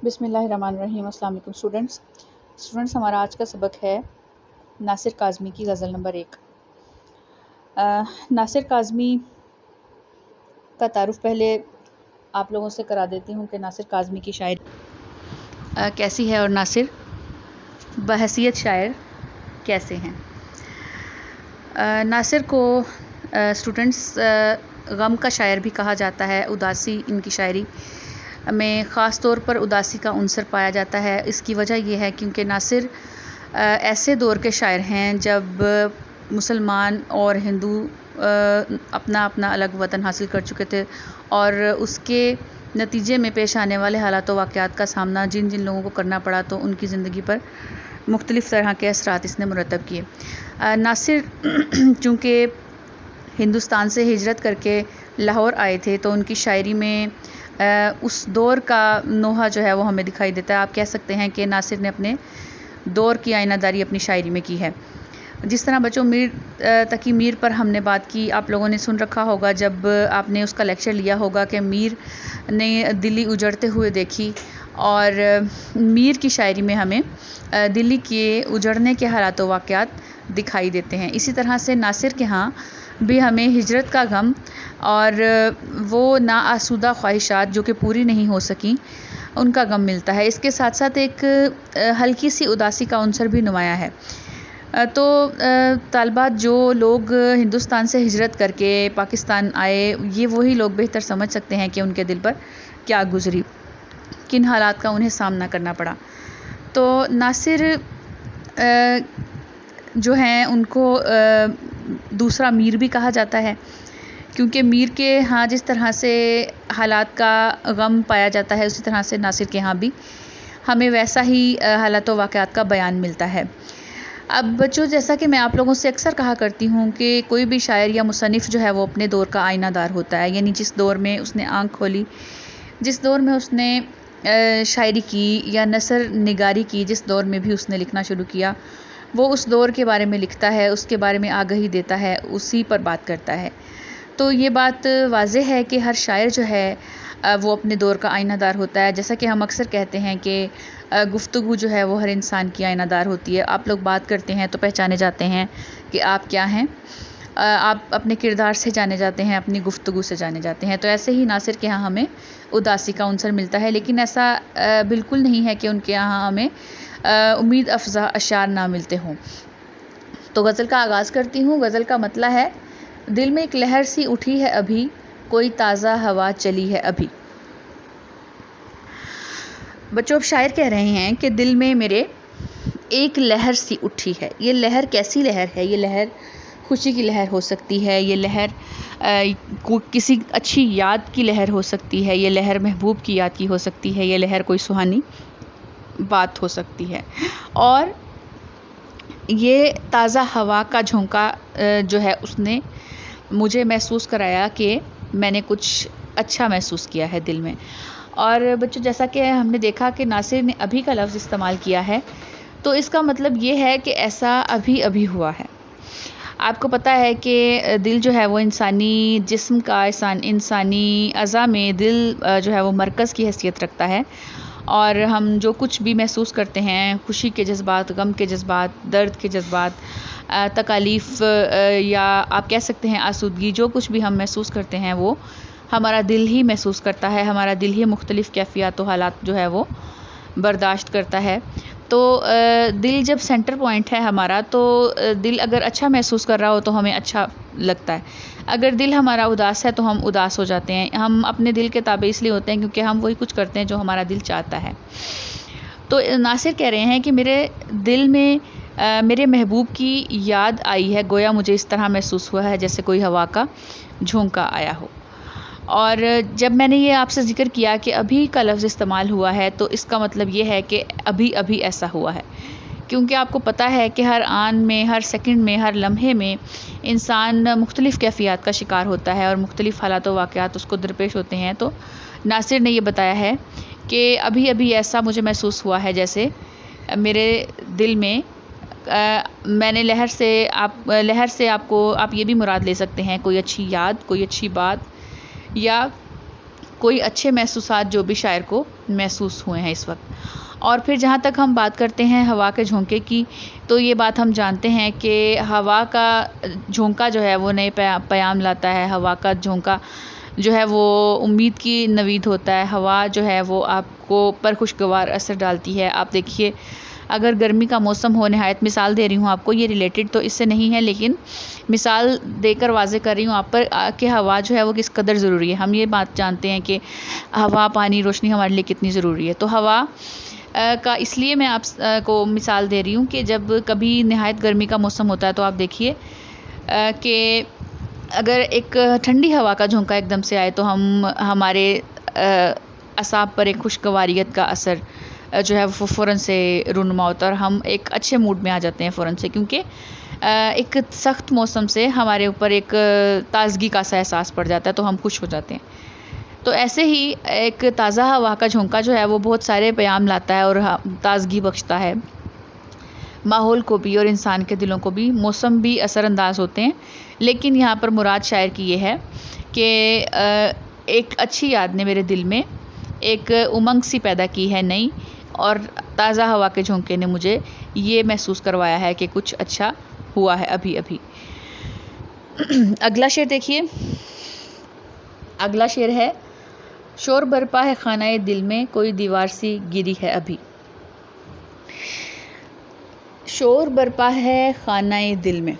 بسم اللہ الرحمن الرحیم۔ السلام علیکم اسٹوڈنٹس، ہمارا آج کا سبق ہے ناصر کاظمی کی غزل نمبر 1۔ ناصر کاظمی کا تعارف پہلے آپ لوگوں سے کرا دیتی ہوں کہ ناصر کاظمی کی شاعری کیسی ہے اور ناصر بحیثیت شاعر کیسے ہیں۔ ناصر کو اسٹوڈنٹس غم کا شاعر بھی کہا جاتا ہے۔ اداسی ان کی شاعری میں خاص طور پر اداسی کا عنصر پایا جاتا ہے۔ اس کی وجہ یہ ہے کیونکہ ناصر ایسے دور کے شاعر ہیں جب مسلمان اور ہندو اپنا اپنا الگ وطن حاصل کر چکے تھے، اور اس کے نتیجے میں پیش آنے والے حالات و واقعات کا سامنا جن جن لوگوں کو کرنا پڑا تو ان کی زندگی پر مختلف طرح کے اثرات اس نے مرتب کیے۔ ناصر چونکہ ہندوستان سے ہجرت کر کے لاہور آئے تھے تو ان کی شاعری میں اس دور کا نوحہ جو ہے وہ ہمیں دکھائی دیتا ہے۔ آپ کہہ سکتے ہیں کہ ناصر نے اپنے دور کی آئینہ داری اپنی شاعری میں کی ہے۔ جس طرح بچوں میر تقی میر پر ہم نے بات کی، آپ لوگوں نے سن رکھا ہوگا جب آپ نے اس کا لیکچر لیا ہوگا کہ میر نے دلی اجڑتے ہوئے دیکھی، اور میر کی شاعری میں ہمیں دلی کے اجڑنے کے حالات و واقعات دکھائی دیتے ہیں۔ اسی طرح سے ناصر کے ہاں بھی ہمیں ہجرت کا غم اور وہ ناآسودہ خواہشات جو کہ پوری نہیں ہو سکیں ان کا غم ملتا ہے۔ اس کے ساتھ ساتھ ایک ہلکی سی اداسی کا عنصر بھی نمایاں ہے۔ تو طالبات جو لوگ ہندوستان سے ہجرت کر کے پاکستان آئے، یہ وہی لوگ بہتر سمجھ سکتے ہیں کہ ان کے دل پر کیا گزری، کن حالات کا انہیں سامنا کرنا پڑا۔ تو ناصر جو ہیں ان کو دوسرا میر بھی کہا جاتا ہے، کیونکہ میر کے ہاں جس طرح سے حالات کا غم پایا جاتا ہے اسی طرح سے ناصر کے ہاں بھی ہمیں ویسا ہی حالات و واقعات کا بیان ملتا ہے۔ اب بچوں، جیسا کہ میں آپ لوگوں سے اکثر کہا کرتی ہوں کہ کوئی بھی شاعر یا مصنف جو ہے وہ اپنے دور کا آئینہ دار ہوتا ہے، یعنی جس دور میں اس نے آنکھ کھولی، جس دور میں اس نے شاعری کی یا نثر نگاری کی، جس دور میں بھی اس نے لکھنا شروع کیا، وہ اس دور کے بارے میں لکھتا ہے، اس کے بارے میں آگہی دیتا ہے، اسی پر بات کرتا ہے۔ تو یہ بات واضح ہے کہ ہر شاعر جو ہے وہ اپنے دور کا آئینہ دار ہوتا ہے۔ جیسا کہ ہم اکثر کہتے ہیں کہ گفتگو جو ہے وہ ہر انسان کی آئینہ دار ہوتی ہے۔ آپ لوگ بات کرتے ہیں تو پہچانے جاتے ہیں کہ آپ کیا ہیں، آپ اپنے کردار سے جانے جاتے ہیں، اپنی گفتگو سے جانے جاتے ہیں۔ تو ایسے ہی ناصر کے ہاں ہمیں اداسی کا عنصر ملتا ہے، لیکن ایسا بالکل نہیں ہے کہ ان کے یہاں ہمیں امید افزا اشعار نہ ملتے ہوں۔ تو غزل کا آغاز کرتی ہوں۔ غزل کا مطلع ہے: دل میں ایک لہر سی اٹھی ہے ابھی، کوئی تازہ ہوا چلی ہے ابھی۔ بچوں، اب شاعر کہہ رہے ہیں کہ دل میں میرے ایک لہر سی اٹھی ہے۔ یہ لہر کیسی لہر ہے؟ یہ لہر خوشی کی لہر ہو سکتی ہے، یہ لہر کسی اچھی یاد کی لہر ہو سکتی ہے، یہ لہر محبوب کی یاد کی ہو سکتی ہے، یہ لہر کوئی سہانی بات ہو سکتی ہے، اور یہ تازہ ہوا کا جھونکا جو ہے اس نے مجھے محسوس کرایا کہ میں نے کچھ اچھا محسوس کیا ہے دل میں۔ اور بچوں، جیسا کہ ہم نے دیکھا کہ ناصر نے ابھی کا لفظ استعمال کیا ہے، تو اس کا مطلب یہ ہے کہ ایسا ابھی ابھی ہوا ہے۔ آپ کو پتہ ہے کہ دل جو ہے وہ انسانی جسم کا انسانی اعضاء میں دل جو ہے وہ مرکز کی حیثیت رکھتا ہے، اور ہم جو کچھ بھی محسوس کرتے ہیں، خوشی کے جذبات، غم کے جذبات، درد کے جذبات، تکالیف، یا آپ کہہ سکتے ہیں آسودگی، جو کچھ بھی ہم محسوس کرتے ہیں وہ ہمارا دل ہی محسوس کرتا ہے، ہمارا دل ہی مختلف کیفیات و حالات جو ہے وہ برداشت کرتا ہے۔ تو دل جب سینٹر پوائنٹ ہے ہمارا، تو دل اگر اچھا محسوس کر رہا ہو تو ہمیں اچھا لگتا ہے، اگر دل ہمارا اداس ہے تو ہم اداس ہو جاتے ہیں۔ ہم اپنے دل کے تابع اس لیے ہوتے ہیں کیونکہ ہم وہی کچھ کرتے ہیں جو ہمارا دل چاہتا ہے۔ تو ناصر کہہ رہے ہیں کہ میرے دل میں میرے محبوب کی یاد آئی ہے، گویا مجھے اس طرح محسوس ہوا ہے جیسے کوئی ہوا کا جھونکا آیا ہو۔ اور جب میں نے یہ آپ سے ذکر کیا کہ ابھی کا لفظ استعمال ہوا ہے، تو اس کا مطلب یہ ہے کہ ابھی ابھی ایسا ہوا ہے، کیونکہ آپ کو پتہ ہے کہ ہر آن میں، ہر سیکنڈ میں، ہر لمحے میں انسان مختلف کیفیات کا شکار ہوتا ہے اور مختلف حالات و واقعات اس کو درپیش ہوتے ہیں۔ تو ناصر نے یہ بتایا ہے کہ ابھی ابھی ایسا مجھے محسوس ہوا ہے جیسے میرے دل میں میں نے لہر سے آپ یہ بھی مراد لے سکتے ہیں کوئی اچھی یاد، کوئی اچھی بات، یا کوئی اچھے محسوسات جو بھی شاعر کو محسوس ہوئے ہیں اس وقت. اور پھر جہاں تک ہم بات کرتے ہیں ہوا کے جھونکے کی، تو یہ بات ہم جانتے ہیں کہ ہوا کا جھونکا جو ہے وہ نئے پیام لاتا ہے. ہوا کا جھونکا جو ہے وہ امید کی نوید ہوتا ہے. ہوا جو ہے وہ آپ کو پر خوشگوار اثر ڈالتی ہے. آپ دیکھیے اگر گرمی کا موسم ہو، نہایت مثال دے رہی ہوں آپ کو، یہ ریلیٹڈ تو اس سے نہیں ہے لیکن مثال دے کر واضح کر رہی ہوں آپ پر کہ ہوا جو ہے وہ کس قدر ضروری ہے. ہم یہ بات جانتے ہیں کہ ہوا، پانی، روشنی ہمارے لیے کتنی ضروری ہے. تو ہوا کا اس لیے میں آپ کو مثال دے رہی ہوں کہ جب کبھی نہایت گرمی کا موسم ہوتا ہے تو آپ دیکھیے کہ اگر ایک ٹھنڈی ہوا کا جھونکا ایک دم سے آئے تو ہمارے اعصاب پر ایک خوشگواریت کا اثر جو ہے وہ فوراً سے رونما ہوتا ہے اور ہم ایک اچھے موڈ میں آ جاتے ہیں فوراً سے، کیونکہ ایک سخت موسم سے ہمارے اوپر ایک تازگی کا سا احساس پڑ جاتا ہے تو ہم خوش ہو جاتے ہیں. تو ایسے ہی ایک تازہ ہوا کا جھونکا جو ہے وہ بہت سارے پیام لاتا ہے اور تازگی بخشتا ہے ماحول کو بھی اور انسان کے دلوں کو بھی. موسم بھی اثر انداز ہوتے ہیں، لیکن یہاں پر مراد شاعر کی یہ ہے کہ ایک اچھی یاد نے میرے دل میں ایک امنگ سی پیدا کی ہے نئی، اور تازہ ہوا کے جھونکے نے مجھے یہ محسوس کروایا ہے کہ کچھ اچھا ہوا ہے ابھی ابھی. اگلا شعر دیکھیے. اگلا شعر ہے: شور برپا ہے خانہ دل میں، کوئی دیوار سی گری ہے ابھی. شور برپا ہے خانہ دل میں.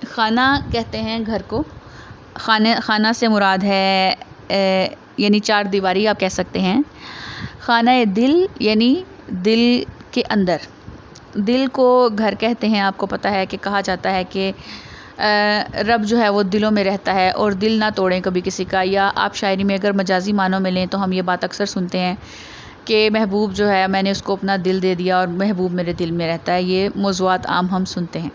خانہ کہتے ہیں گھر کو. خانہ سے مراد ہے یعنی چار دیواری آپ کہہ سکتے ہیں. خانہ دل یعنی دل کے اندر. دل کو گھر کہتے ہیں. آپ کو پتہ ہے کہ کہا جاتا ہے کہ رب جو ہے وہ دلوں میں رہتا ہے اور دل نہ توڑیں کبھی کسی کا. یا آپ شاعری میں اگر مجازی معنوں میں لیں تو ہم یہ بات اکثر سنتے ہیں کہ محبوب جو ہے میں نے اس کو اپنا دل دے دیا اور محبوب میرے دل میں رہتا ہے. یہ موضوعات عام ہم سنتے ہیں.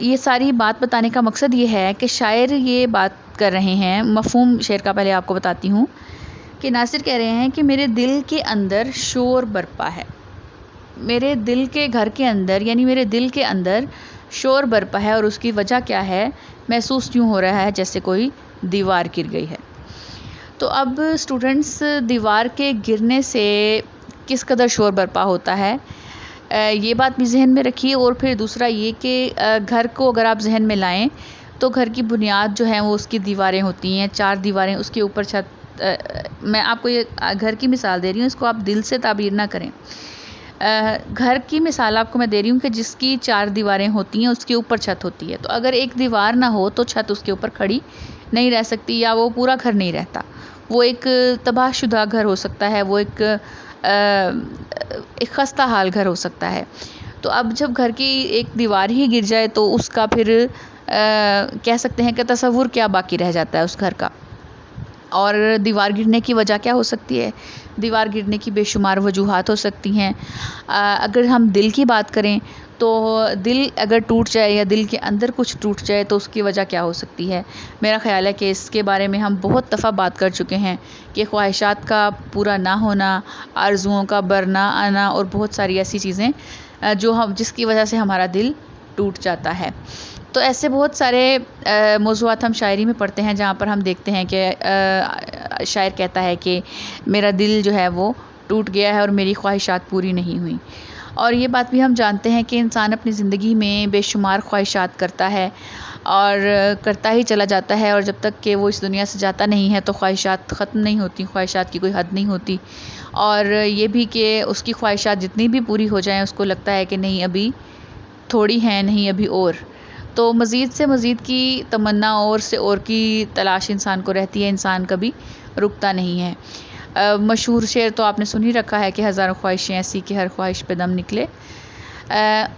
یہ ساری بات بتانے کا مقصد یہ ہے کہ شاعر یہ بات کر رہے ہیں. مفہوم شعر کا پہلے آپ کو بتاتی ہوں کہ ناصر کہہ رہے ہیں کہ میرے دل کے اندر شور برپا ہے. میرے دل کے گھر کے اندر یعنی میرے دل کے اندر شور برپا ہے، اور اس کی وجہ کیا ہے؟ محسوس یوں ہو رہا ہے جیسے کوئی دیوار گر گئی ہے. تو اب اسٹوڈنٹس، دیوار کے گرنے سے کس قدر شور برپا ہوتا ہے یہ بات بھی ذہن میں رکھیے. اور پھر دوسرا یہ کہ گھر کو اگر آپ ذہن میں لائیں تو گھر کی بنیاد جو ہے وہ اس کی دیواریں ہوتی ہیں. چار دیواریں، اس کے اوپر چھت. میں آپ کو یہ گھر کی مثال دے رہی ہوں، اس کو آپ دل سے تعبیر نہ کریں. گھر کی مثال آپ کو میں دے رہی ہوں کہ جس کی چار دیواریں ہوتی ہیں اس کے اوپر چھت ہوتی ہے. تو اگر ایک دیوار نہ ہو تو چھت اس کے اوپر کھڑی نہیں رہ سکتی، یا وہ پورا گھر نہیں رہتا. وہ ایک تباہ شدہ گھر ہو سکتا ہے، وہ ایک خستہ حال گھر ہو سکتا ہے. تو اب جب گھر کی ایک دیوار ہی گر جائے تو اس کا پھر کہہ سکتے ہیں کہ تصور کیا باقی رہ جاتا ہے اس گھر کا. اور دیوار گرنے کی وجہ کیا ہو سکتی ہے؟ دیوار گرنے کی بے شمار وجوہات ہو سکتی ہیں. اگر ہم دل کی بات کریں تو دل اگر ٹوٹ جائے یا دل کے اندر کچھ ٹوٹ جائے تو اس کی وجہ کیا ہو سکتی ہے؟ میرا خیال ہے کہ اس کے بارے میں ہم بہت دفعہ بات کر چکے ہیں کہ خواہشات کا پورا نہ ہونا، آرزوؤں کا بر نہ آنا، اور بہت ساری ایسی چیزیں جس کی وجہ سے ہمارا دل ٹوٹ جاتا ہے. تو ایسے بہت سارے موضوعات ہم شاعری میں پڑھتے ہیں جہاں پر ہم دیکھتے ہیں کہ شاعر کہتا ہے کہ میرا دل جو ہے وہ ٹوٹ گیا ہے اور میری خواہشات پوری نہیں ہوئیں. اور یہ بات بھی ہم جانتے ہیں کہ انسان اپنی زندگی میں بے شمار خواہشات کرتا ہے اور کرتا ہی چلا جاتا ہے، اور جب تک کہ وہ اس دنیا سے جاتا نہیں ہے تو خواہشات ختم نہیں ہوتی. خواہشات کی کوئی حد نہیں ہوتی. اور یہ بھی کہ اس کی خواہشات جتنی بھی پوری ہو جائیں اس کو لگتا ہے کہ نہیں ابھی تھوڑی ہیں، نہیں ابھی اور. تو مزید سے مزید کی تمنا اور سے اور کی تلاش انسان کو رہتی ہے. انسان کبھی رکتا نہیں ہے. مشہور شعر تو آپ نے سن ہی رکھا ہے کہ ہزاروں خواہشیں ایسی کہ ہر خواہش پہ دم نکلے.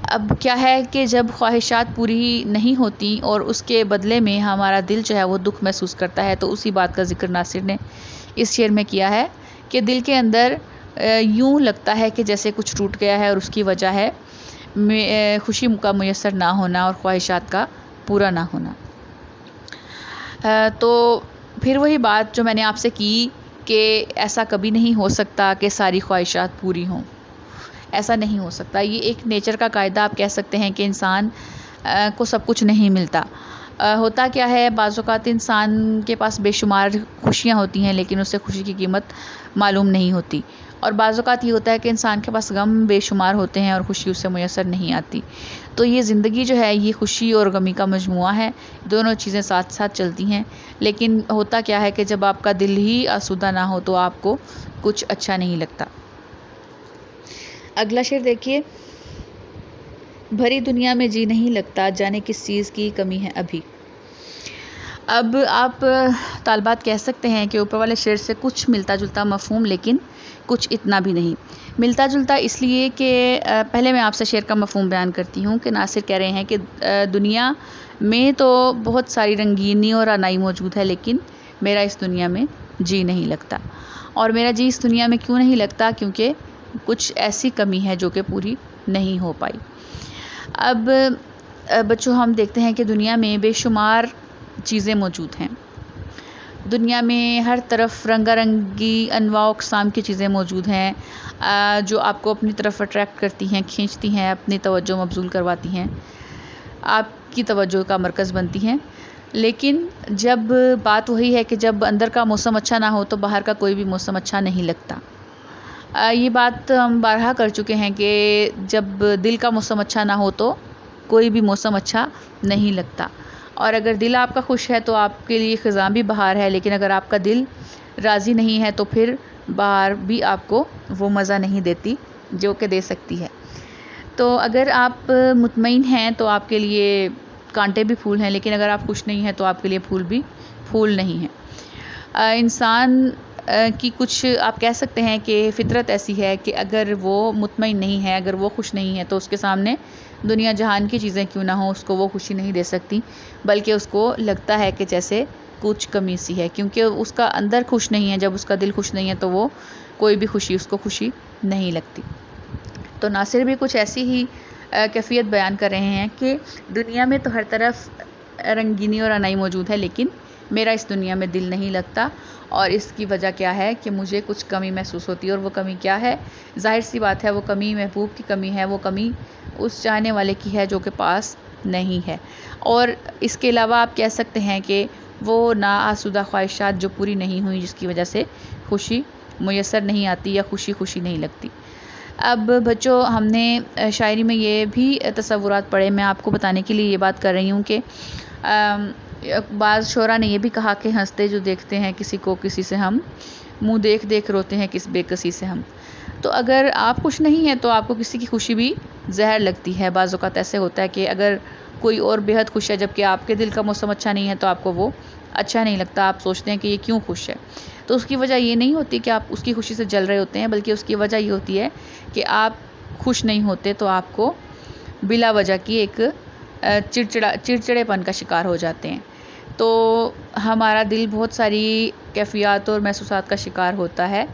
اب کیا ہے کہ جب خواہشات پوری نہیں ہوتی اور اس کے بدلے میں ہمارا دل جو ہے وہ دکھ محسوس کرتا ہے، تو اسی بات کا ذکر ناصر نے اس شعر میں کیا ہے کہ دل کے اندر یوں لگتا ہے کہ جیسے کچھ ٹوٹ گیا ہے، اور اس کی وجہ ہے خوشی کا میسر نہ ہونا اور خواہشات کا پورا نہ ہونا. تو پھر وہی بات جو میں نے آپ سے کی کہ ایسا کبھی نہیں ہو سکتا کہ ساری خواہشات پوری ہوں. ایسا نہیں ہو سکتا. یہ ایک نیچر کا قاعدہ آپ کہہ سکتے ہیں کہ انسان کو سب کچھ نہیں ملتا. ہوتا کیا ہے، بعض اوقات انسان کے پاس بے شمار خوشیاں ہوتی ہیں لیکن اسے خوشی کی قیمت معلوم نہیں ہوتی، اور بعض اوقات یہ ہوتا ہے کہ انسان کے پاس غم بے شمار ہوتے ہیں اور خوشی اسے میسر نہیں آتی۔ تو یہ زندگی جو ہے یہ خوشی اور غمی کا مجموعہ ہے، دونوں چیزیں ساتھ ساتھ چلتی ہیں، لیکن ہوتا کیا ہے کہ جب آپ کا دل ہی آسودہ نہ ہو تو آپ کو کچھ اچھا نہیں لگتا۔ اگلا شعر دیکھیے، بھری دنیا میں جی نہیں لگتا، جانے کس چیز کی کمی ہے ابھی۔ اب آپ طالبات کہہ سکتے ہیں کہ اوپر والے شعر سے کچھ ملتا جلتا مفہوم، لیکن کچھ اتنا بھی نہیں ملتا جلتا، اس لیے کہ پہلے میں آپ سے شعر کا مفہوم بیان کرتی ہوں کہ ناصر کہہ رہے ہیں کہ دنیا میں تو بہت ساری رنگینی اور رعنائی موجود ہے، لیکن میرا اس دنیا میں جی نہیں لگتا، اور میرا جی اس دنیا میں کیوں نہیں لگتا؟ کیونکہ کچھ ایسی کمی ہے جو کہ پوری نہیں ہو پائی۔ اب بچوں، ہم دیکھتے ہیں کہ دنیا میں بے شمار چیزیں موجود ہیں، دنیا میں ہر طرف رنگا رنگی انواع و اقسام کی چیزیں موجود ہیں جو آپ کو اپنی طرف اٹریکٹ کرتی ہیں، کھینچتی ہیں، اپنی توجہ مبذول کرواتی ہیں، آپ کی توجہ کا مرکز بنتی ہیں، لیکن جب بات وہی ہے کہ جب اندر کا موسم اچھا نہ ہو تو باہر کا کوئی بھی موسم اچھا نہیں لگتا۔ یہ بات ہم بارہا کر چکے ہیں کہ جب دل کا موسم اچھا نہ ہو تو کوئی بھی موسم اچھا نہیں لگتا، اور اگر دل آپ کا خوش ہے تو آپ کے لیے خزاں بھی بہار ہے، لیکن اگر آپ کا دل راضی نہیں ہے تو پھر بہار بھی آپ کو وہ مزہ نہیں دیتی جو کہ دے سکتی ہے۔ تو اگر آپ مطمئن ہیں تو آپ کے لیے کانٹے بھی پھول ہیں، لیکن اگر آپ خوش نہیں ہیں تو آپ کے لیے پھول بھی پھول نہیں ہیں۔ انسان کی کچھ آپ کہہ سکتے ہیں کہ فطرت ایسی ہے کہ اگر وہ مطمئن نہیں ہے، اگر وہ خوش نہیں ہے تو اس کے سامنے دنیا جہان کی چیزیں کیوں نہ ہوں اس کو وہ خوشی نہیں دے سکتی، بلکہ اس کو لگتا ہے کہ جیسے کچھ کمی سی ہے، کیونکہ اس کا اندر خوش نہیں ہے۔ جب اس کا دل خوش نہیں ہے تو وہ کوئی بھی خوشی اس کو خوشی نہیں لگتی۔ تو ناصر بھی کچھ ایسی ہی کیفیت بیان کر رہے ہیں کہ دنیا میں تو ہر طرف رنگینی اور رعنائی موجود ہے، لیکن میرا اس دنیا میں دل نہیں لگتا، اور اس کی وجہ کیا ہے کہ مجھے کچھ کمی محسوس ہوتی ہے، اور وہ کمی کیا ہے؟ ظاہر سی بات ہے، وہ کمی محبوب کی کمی ہے، وہ کمی اس چاہنے والے کی ہے جو کہ پاس نہیں ہے، اور اس کے علاوہ آپ کہہ سکتے ہیں کہ وہ ناآسودہ خواہشات جو پوری نہیں ہوئی جس کی وجہ سے خوشی میسر نہیں آتی یا خوشی نہیں لگتی۔ اب بچوں، ہم نے شاعری میں یہ بھی تصورات پڑھے، میں آپ کو بتانے کے لیے یہ بات کر رہی ہوں کہ بعض شعراء نے یہ بھی کہا کہ ہنستے جو دیکھتے ہیں کسی کو کسی سے ہم، منہ دیکھ دیکھ روتے ہیں کس بے کسی سے ہم۔ تو اگر آپ خوش نہیں ہیں تو آپ کو کسی کی خوشی بھی زہر لگتی ہے۔ بعض اوقات ایسے ہوتا ہے کہ اگر کوئی اور بے حد خوش ہے جبکہ آپ کے دل کا موسم اچھا نہیں ہے تو آپ کو وہ اچھا نہیں لگتا، آپ سوچتے ہیں کہ یہ کیوں خوش ہے۔ تو اس کی وجہ یہ نہیں ہوتی کہ آپ اس کی خوشی سے جل رہے ہوتے ہیں، بلکہ اس کی وجہ یہ ہوتی ہے کہ آپ خوش نہیں ہوتے تو آپ کو بلا وجہ کی ایک چڑچڑے پن کا شکار ہو جاتے ہیں۔ تو ہمارا دل بہت ساری کیفیات اور محسوسات کا شکار ہوتا ہے،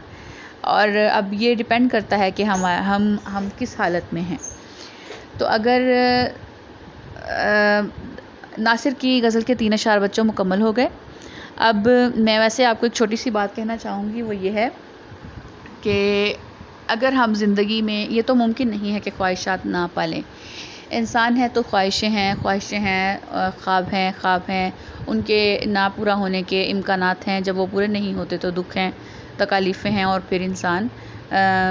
اور اب یہ ڈیپینڈ کرتا ہے کہ ہم کس حالت میں ہیں۔ تو اگر ناصر کی غزل کے 3 اشعار بچوں مکمل ہو گئے، اب میں ویسے آپ کو ایک چھوٹی سی بات کہنا چاہوں گی، وہ یہ ہے کہ اگر ہم زندگی میں، یہ تو ممکن نہیں ہے کہ خواہشات نہ پالیں، انسان ہے تو خواہشیں ہیں، خواب ہیں، ان کے نہ پورا ہونے کے امکانات ہیں، جب وہ پورے نہیں ہوتے تو دکھ ہیں، تکالیفیں ہیں، اور پھر انسان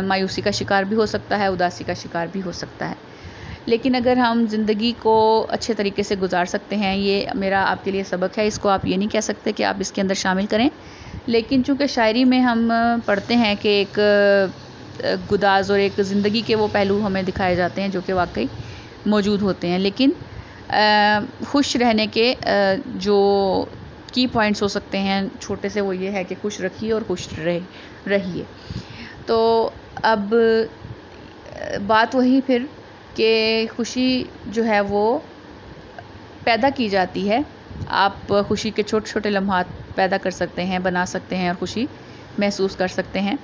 مایوسی کا شکار بھی ہو سکتا ہے، اداسی کا شکار بھی ہو سکتا ہے۔ لیکن اگر ہم زندگی کو اچھے طریقے سے گزار سکتے ہیں، یہ میرا آپ کے لیے سبق ہے، اس کو آپ یہ نہیں کہہ سکتے کہ آپ اس کے اندر شامل کریں، لیکن چونکہ شاعری میں ہم پڑھتے ہیں کہ ایک گداز اور ایک زندگی کے وہ پہلو ہمیں دکھائے جاتے ہیں جو کہ واقعی موجود ہوتے ہیں، لیکن خوش رہنے کے جو کی پوائنٹس ہو سکتے ہیں چھوٹے سے، وہ یہ ہے کہ خوش رکھیے اور خوش رہیے۔ تو اب بات وہی پھر کہ خوشی جو ہے وہ پیدا کی جاتی ہے، آپ خوشی کے چھوٹے چھوٹے لمحات پیدا کر سکتے ہیں، بنا سکتے ہیں، اور خوشی محسوس کر سکتے ہیں۔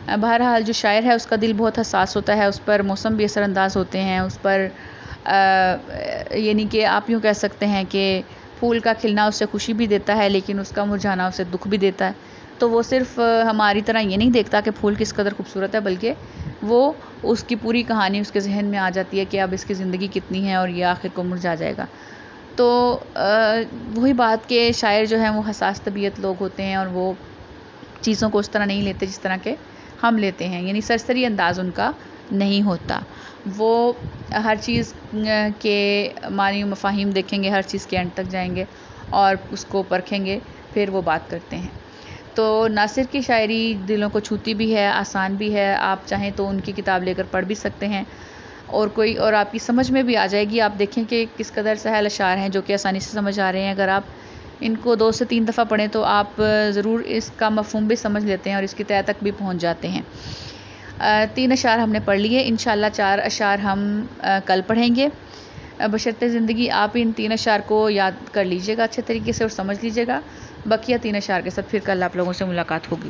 بہرحال جو شاعر ہے اس کا دل بہت حساس ہوتا ہے، اس پر موسم بھی اثر انداز ہوتے ہیں، اس پر یعنی کہ آپ یوں کہہ سکتے ہیں کہ پھول کا کھلنا اسے خوشی بھی دیتا ہے لیکن اس کا مرجھانا اسے دکھ بھی دیتا ہے۔ تو وہ صرف ہماری طرح یہ نہیں دیکھتا کہ پھول کس قدر خوبصورت ہے، بلکہ وہ اس کی پوری کہانی اس کے ذہن میں آ جاتی ہے کہ اب اس کی زندگی کتنی ہے اور یہ آخر کو مرجھا جائے گا۔ تو وہی بات کہ شاعر جو ہیں وہ حساس طبیعت لوگ ہوتے ہیں اور وہ چیزوں کو اس طرح نہیں لیتے جس طرح کے ہم لیتے ہیں، یعنی سرسری انداز ان کا نہیں ہوتا، وہ ہر چیز کے معنی و مفاہیم دیکھیں گے، ہر چیز کے اینڈ تک جائیں گے اور اس کو پرکھیں گے، پھر وہ بات کرتے ہیں۔ تو ناصر کی شاعری دلوں کو چھوتی بھی ہے، آسان بھی ہے، آپ چاہیں تو ان کی کتاب لے کر پڑھ بھی سکتے ہیں، اور آپ کی سمجھ میں بھی آ جائے گی۔ آپ دیکھیں کہ کس قدر سہل اشعار ہیں جو کہ آسانی سے سمجھ آ رہے ہیں۔ اگر آپ ان کو 2 سے 3 دفعہ پڑھیں تو آپ ضرور اس کا مفہوم بھی سمجھ لیتے ہیں اور اس کی تہہ تک بھی پہنچ جاتے ہیں۔ 3 اشعار ہم نے پڑھ لیے، انشاءاللہ 4 اشعار ہم کل پڑھیں گے۔ بشرطِ زندگی آپ ان 3 اشعار کو یاد کر لیجئے گا اچھے طریقے سے اور سمجھ لیجئے گا، بقیہ 3 اشعار کے ساتھ پھر کل آپ لوگوں سے ملاقات ہوگی۔